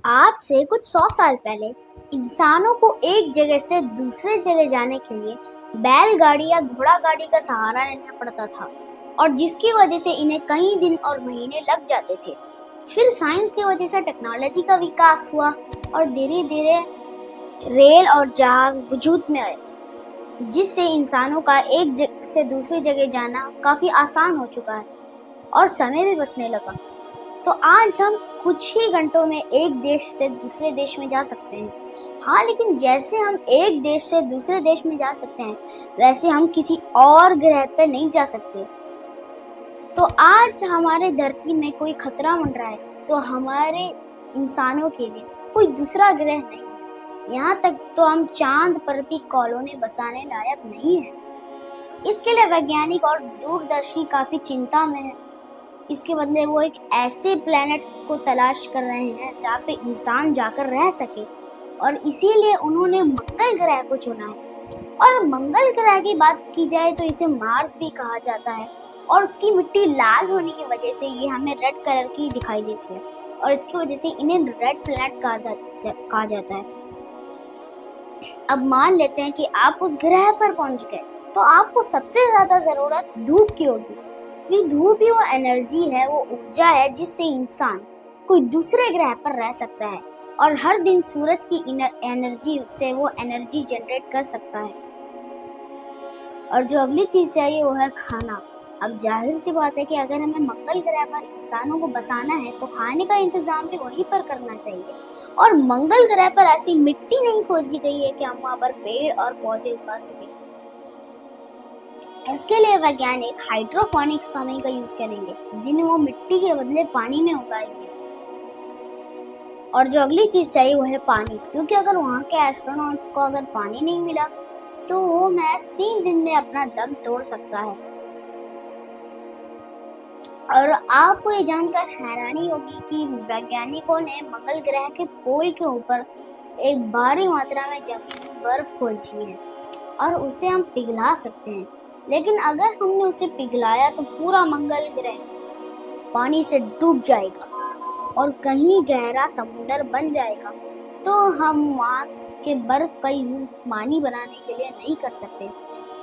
आज से कुछ 100 साल पहले इंसानों को एक जगह से दूसरे जगह जाने के लिए बैलगाड़ी या घोड़ा गाड़ी का सहारा लेना पड़ता था और जिसकी वजह से इन्हें कई दिन और महीने लग जाते थे। फिर साइंस की वजह से टेक्नोलॉजी का विकास हुआ और धीरे धीरे रेल और जहाज वजूद में आए, जिससे इंसानों का एक जगह से दूसरी जगह जाना काफी आसान हो चुका है और समय भी बचने लगा। तो आज हम कुछ ही घंटों में एक देश से दूसरे देश में जा सकते हैं। हाँ, लेकिन जैसे हम एक देश से दूसरे देश में जा सकते हैं, वैसे हम किसी और ग्रह पर नहीं जा सकते। तो आज हमारे धरती में कोई खतरा मंडरा है, तो हमारे इंसानों के लिए कोई दूसरा ग्रह नहीं है। यहाँ तक तो हम चांद पर भी कॉलोनी बसाने लायक नहीं है। इसके लिए वैज्ञानिक और दूरदर्शी काफी चिंता में है। इसके बदले वो एक ऐसे प्लेनेट को तलाश कर रहे हैं जहाँ पे इंसान जाकर रह सके, और इसीलिए उन्होंने मंगल ग्रह को चुना है। और मंगल ग्रह की बात की जाए तो इसे मार्स भी कहा जाता है, और उसकी मिट्टी लाल होने की वजह से ये हमें रेड कलर की दिखाई देती है, और इसकी वजह से इन्हें रेड प्लेनेट कहा जाता है। अब मान लेते हैं कि आप उस ग्रह पर पहुंच गए, तो आपको सबसे ज्यादा जरूरत धूप की होगी। ये धूप ही वो एनर्जी है, वो ऊर्जा है जिससे इंसान कोई दूसरे ग्रह पर रह सकता है और हर दिन सूरज की एनर्जी से वो एनर्जी जनरेट कर सकता है। और जो अगली चीज चाहिए वो है खाना। अब जाहिर सी बात है कि अगर हमें मंगल ग्रह पर इंसानों को बसाना है तो खाने का इंतजाम भी वहीं पर करना चाहिए, और मंगल ग्रह पर ऐसी मिट्टी नहीं खोजी गई है कि हम वहां पर पेड़ और पौधे उगा सकें। इसके लिए वैज्ञानिक हाइड्रोपोनिक्स फार्मिंग का यूज करेंगे, जिन्हें वो मिट्टी के बदले पानी में उगाएंगे। और जो अगली चीज चाहिए वो है पानी, क्योंकि अगर वहाँ के एस्ट्रोनॉट्स को अगर पानी नहीं मिला तो वो महज 3 दिन में अपना दम तोड़ सकता है। और आपको ये जानकर हैरानी होगी कि वैज्ञानिकों ने मंगल ग्रह के पोल के ऊपर एक भारी मात्रा में जमी हुई बर्फ खोजी है और उसे हम पिघला सकते हैं। लेकिन अगर हमने उसे पिघलाया तो पूरा मंगल ग्रह पानी से डूब जाएगा और कहीं गहरा समुद्र बन जाएगा। तो हम वहाँ के बर्फ का यूज पानी बनाने के लिए नहीं कर सकते।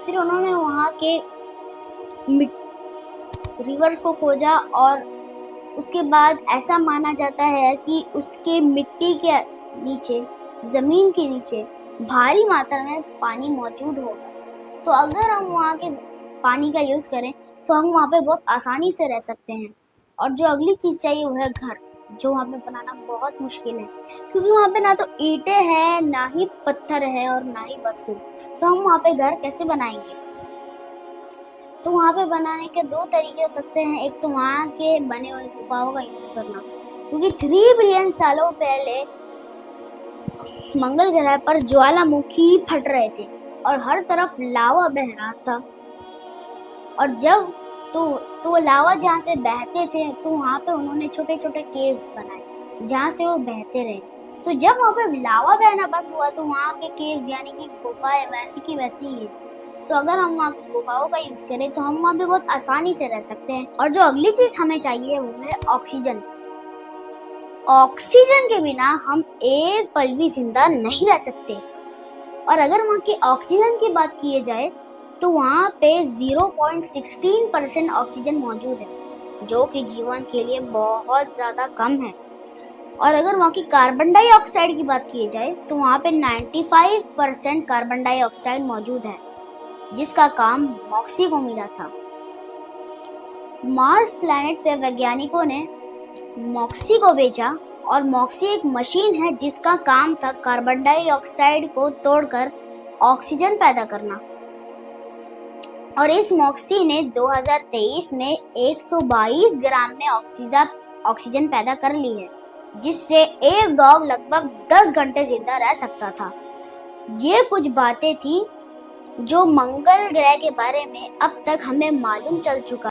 फिर उन्होंने वहाँ के रिवर्स को खोजा और उसके बाद ऐसा माना जाता है कि उसके मिट्टी के नीचे, जमीन के नीचे भारी मात्रा में पानी मौजूद होगा। तो अगर हम वहाँ के पानी का यूज करें तो हम वहाँ पे बहुत आसानी से रह सकते हैं। और जो अगली चीज चाहिए वो है घर, जो वहाँ पे बनाना बहुत मुश्किल है, क्योंकि वहाँ पे ना तो ईंटें हैं, ना ही पत्थर है और ना ही वस्तु। तो हम वहाँ पे घर कैसे बनाएंगे? तो वहाँ पे बनाने के 2 तरीके हो सकते हैं। एक तो वहाँ के बने हुए गुफाओं का यूज करना, क्योंकि 3 बिलियन सालों पहले मंगल ग्रह पर ज्वालामुखी फट रहे थे और हर तरफ लावा बह रहा था। और जब तो लावा जहाँ से बहते थे तो वहाँ पे उन्होंने छोटे छोटे केव्स बनाए जहाँ से वो बहते रहे। तो जब वहाँ पे लावा बहना बंद हुआ तो वहाँ के केव्स यानी कि गुफाएं वैसी की वैसी ही है। तो अगर हम वहाँ की गुफाओं का यूज करें तो हम वहाँ पे बहुत आसानी से रह सकते हैं। और जो अगली चीज हमें चाहिए वो है ऑक्सीजन। ऑक्सीजन के बिना हम एक पल भी जिंदा नहीं रह सकते। और अगर वहाँ की ऑक्सीजन की बात की जाए तो वहाँ पे 0.16% ऑक्सीजन मौजूद है, जो कि जीवन के लिए बहुत ज्यादा कम है। और अगर वहाँ की कार्बन डाइऑक्साइड की बात की जाए तो वहाँ पे 95% कार्बन डाइऑक्साइड मौजूद है, जिसका काम मॉक्सी को मिला था। मार्स प्लैनेट पे वैज्ञानिकों ने मॉक्सी को भेजा, और मॉक्सी एक मशीन है जिसका काम था कार्बन डाइऑक्साइड को तोड़कर ऑक्सीजन पैदा करना। और इस मॉक्सी ने 2023 में 122 ग्राम में ऑक्सीजन पैदा कर ली है, जिससे एक डॉग लगभग 10 घंटे जिंदा रह सकता था। ये कुछ बातें थी जो मंगल ग्रह के बारे में अब तक हमें मालूम चल चुका।